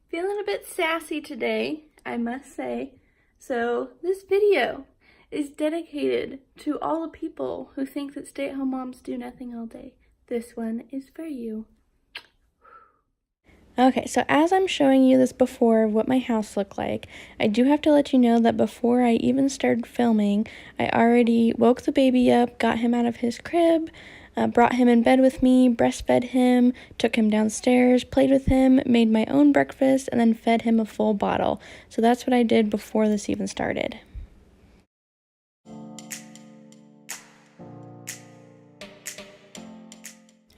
Feeling a bit sassy today, I must say. So this video is dedicated to all the people who think that stay-at-home moms do nothing all day. This one is for you. Okay, so as I'm showing you this before of what my house looked like, I do have to let you know that before I even started filming, I already woke the baby up, got him out of his crib, brought him in bed with me, breastfed him, took him downstairs, played with him, made my own breakfast, and then fed him a full bottle. So that's what I did before this even started.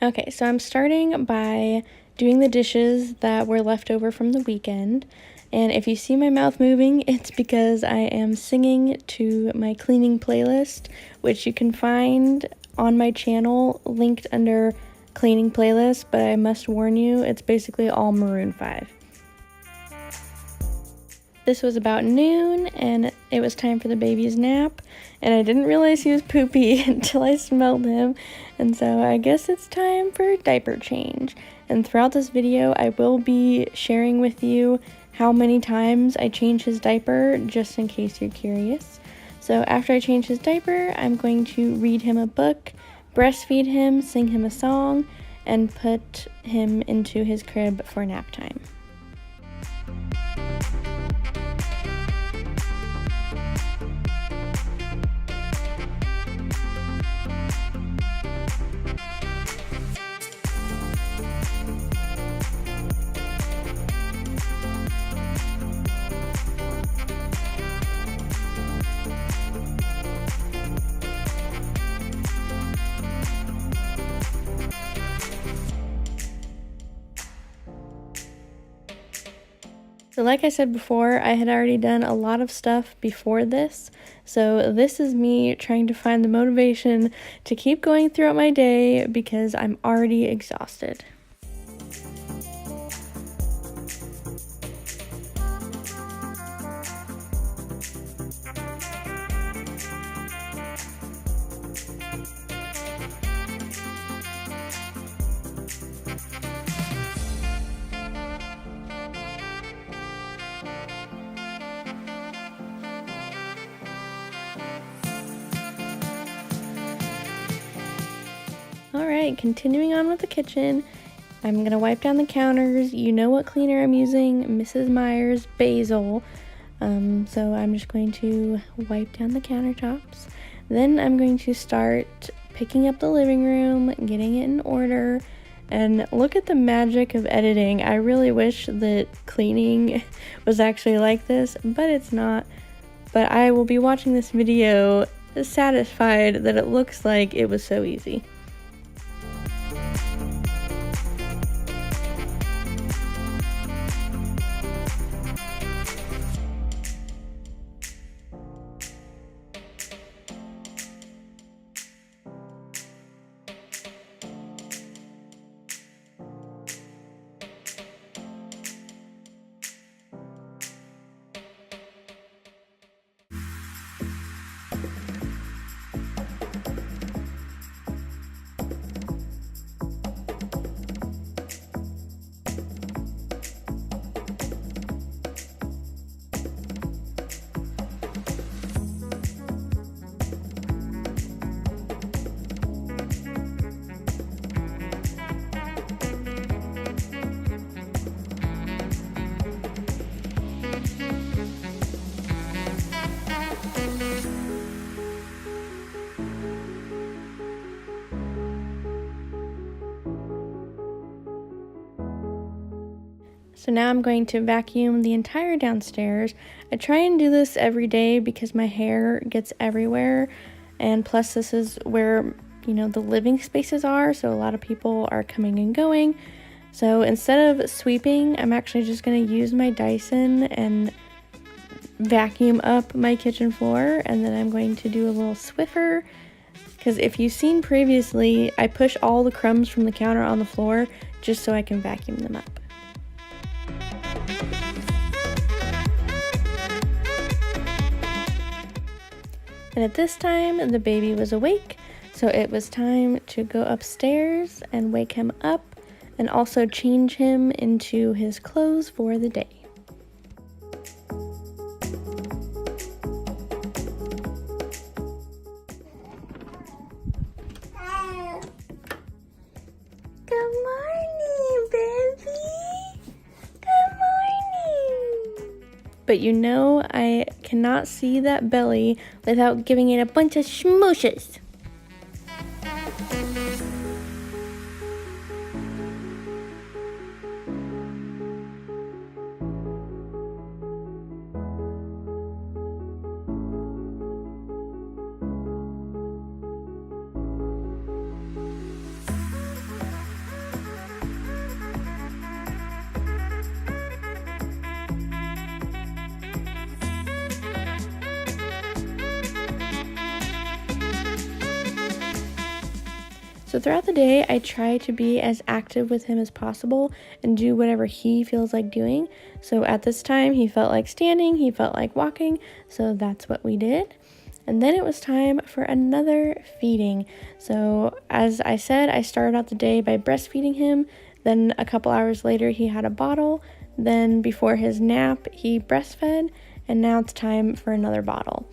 Okay, so I'm starting by doing the dishes that were left over from the weekend. And if you see my mouth moving, it's because I am singing to my cleaning playlist, which you can find on my channel linked under cleaning playlist, but I must warn you, it's basically all Maroon 5. This was about noon, and it was time for the baby's nap, and I didn't realize he was poopy until I smelled him, and so I guess it's time for a diaper change. And throughout this video, I will be sharing with you how many times I change his diaper, just in case you're curious. So after I change his diaper, I'm going to read him a book, breastfeed him, sing him a song, and put him into his crib for nap time. So like I said before, I had already done a lot of stuff before this, so this is me trying to find the motivation to keep going throughout my day because I'm already exhausted. Alright, continuing on with the kitchen, I'm going to wipe down the counters. You know what cleaner I'm using, Mrs. Meyer's Basil. So I'm just going to wipe down the countertops. Then I'm going to start picking up the living room, getting it in order, and look at the magic of editing. I really wish that cleaning was actually like this, but it's not. But I will be watching this video satisfied that it looks like it was so easy. So now I'm going to vacuum the entire downstairs. I try and do this every day because my hair gets everywhere, and plus this is where, you know, the living spaces are, so a lot of people are coming and going. So instead of sweeping, I'm actually just going to use my Dyson and vacuum up my kitchen floor, and then I'm going to do a little Swiffer, because if you've seen previously, I push all the crumbs from the counter on the floor just so I can vacuum them up. And at this time, the baby was awake, so it was time to go upstairs and wake him up, and also change him into his clothes for the day. Good morning, baby. Good morning. But you know I cannot see that belly without giving it a bunch of smooshes. So throughout the day, I try to be as active with him as possible and do whatever he feels like doing. So at this time, he felt like standing, he felt like walking, so that's what we did. And then it was time for another feeding. So as I said, I started out the day by breastfeeding him. Then a couple hours later, he had a bottle. Then before his nap, he breastfed. And now it's time for another bottle.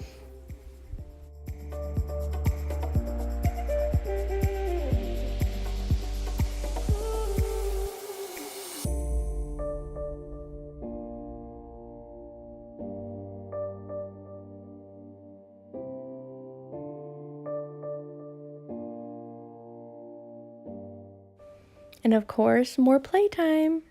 And of course, more playtime.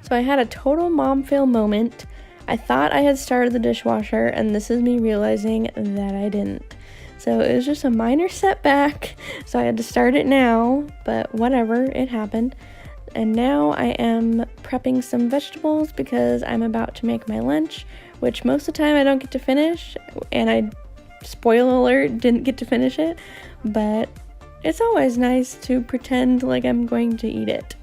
So I had a total mom fail moment. I thought I had started the dishwasher, and this is me realizing that I didn't. So it was just a minor setback, so I had to start it now, but whatever, it happened. And now I am prepping some vegetables because I'm about to make my lunch, which most of the time I don't get to finish, and I, spoiler alert, didn't get to finish it, but it's always nice to pretend like I'm going to eat it.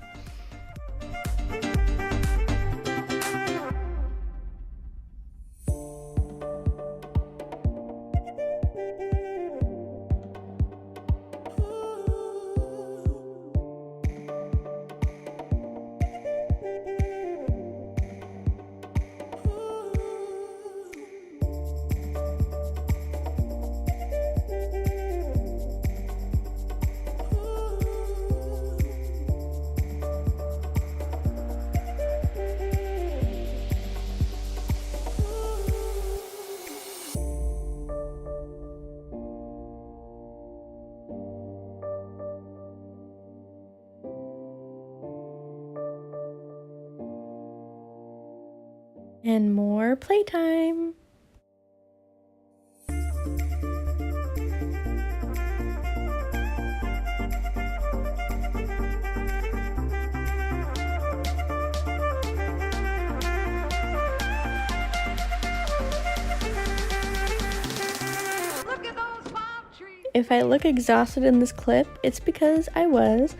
And more playtime. If I look exhausted in this clip, it's because I was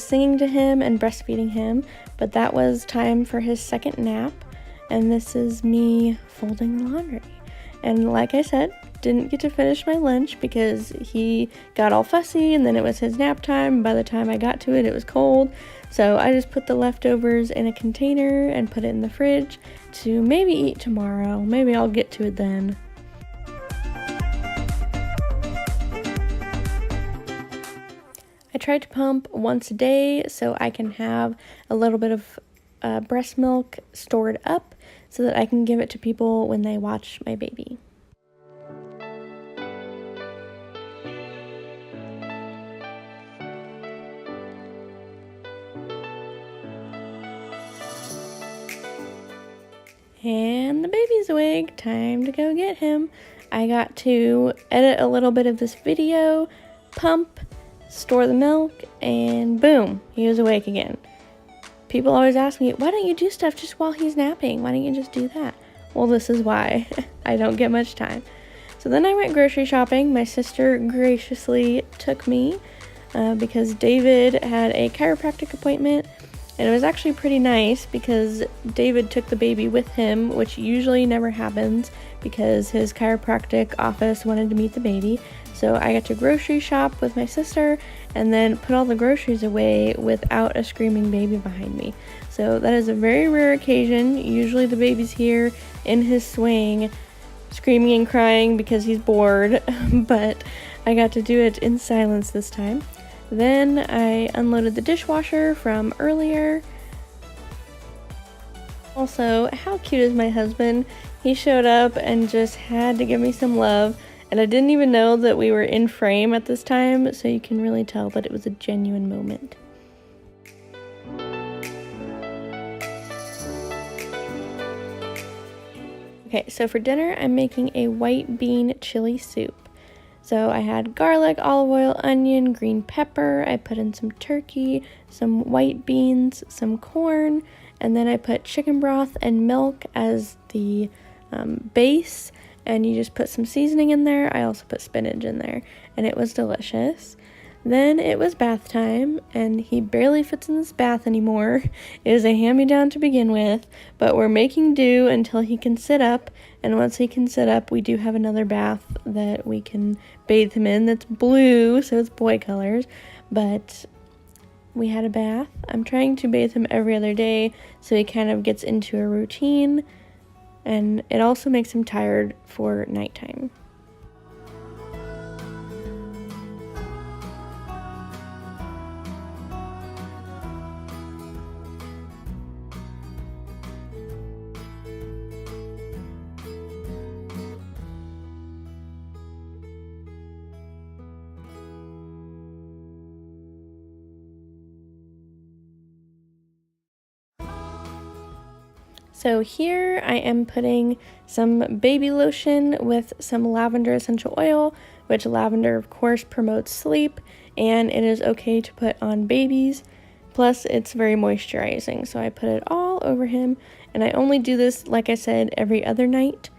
singing to him and breastfeeding him, but that was time for his second nap. And this is me folding laundry. And like I said, didn't get to finish my lunch because he got all fussy and then it was his nap time. By the time I got to it, it was cold. So I just put the leftovers in a container and put it in the fridge to maybe eat tomorrow. Maybe I'll get to it then. I try to pump once a day so I can have a little bit of breast milk stored up so that I can give it to people when they watch my baby. And the baby's awake, time to go get him. I got to edit a little bit of this video, pump, store the milk, and boom, he was awake again. People always ask me, why don't you do stuff just while he's napping? Why don't you just do that? Well, this is why. I don't get much time. So then I went grocery shopping. My sister graciously took me. because David had a chiropractic appointment, and it was actually pretty nice because David took the baby with him, which usually never happens because his chiropractic office wanted to meet the baby. So I got to grocery shop with my sister and then put all the groceries away without a screaming baby behind me. So that is a very rare occasion. Usually the baby's here in his swing, screaming and crying because he's bored, but I got to do it in silence this time. Then I unloaded the dishwasher from earlier. Also, how cute is my husband? He showed up and just had to give me some love, and I didn't even know that we were in frame at this time, so you can really tell that it was a genuine moment. Okay, so for dinner, I'm making a white bean chili soup. So I had garlic, olive oil, onion, green pepper. I put in some turkey, some white beans, some corn, and then I put chicken broth and milk as the base, and you just put some seasoning in there. I also put spinach in there, and it was delicious. Then it was bath time, and he barely fits in this bath anymore. It is a hand-me-down to begin with, but we're making do until he can sit up, and once he can sit up, we do have another bath that we can bathe him in that's blue, so it's boy colors, but we had a bath. I'm trying to bathe him every other day, so he kind of gets into a routine, and it also makes him tired for nighttime. So here I am putting some baby lotion with some lavender essential oil, which lavender of course promotes sleep, and it is okay to put on babies. Plus it's very moisturizing, so I put it all over him, and I only do this, like I said, every other night.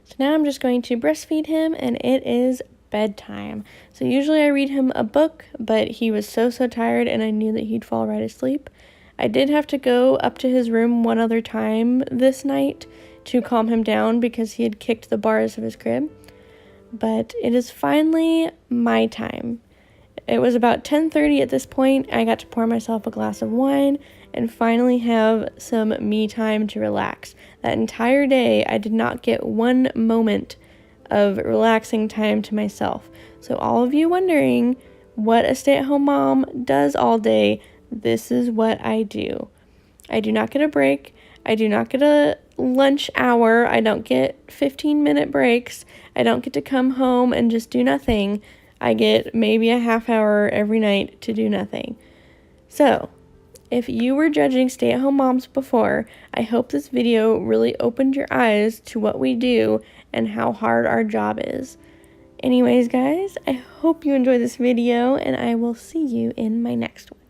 So now I'm just going to breastfeed him, and it is bedtime. So usually I read him a book, but he was so tired and I knew that he'd fall right asleep. I did have to go up to his room one other time this night to calm him down because he had kicked the bars of his crib. But it is finally my time. It was about 10:30 at this point. I got to pour myself a glass of wine and finally have some me time to relax. That entire day, I did not get one moment of relaxing time to myself. So all of you wondering what a stay-at-home mom does all day, this is what I do. I do not get a break. I do not get a lunch hour. I don't get 15-minute breaks. I don't get to come home and just do nothing. I get maybe a half hour every night to do nothing. So, if you were judging stay-at-home moms before, I hope this video really opened your eyes to what we do and how hard our job is. Anyways, guys, I hope you enjoyed this video, and I will see you in my next one.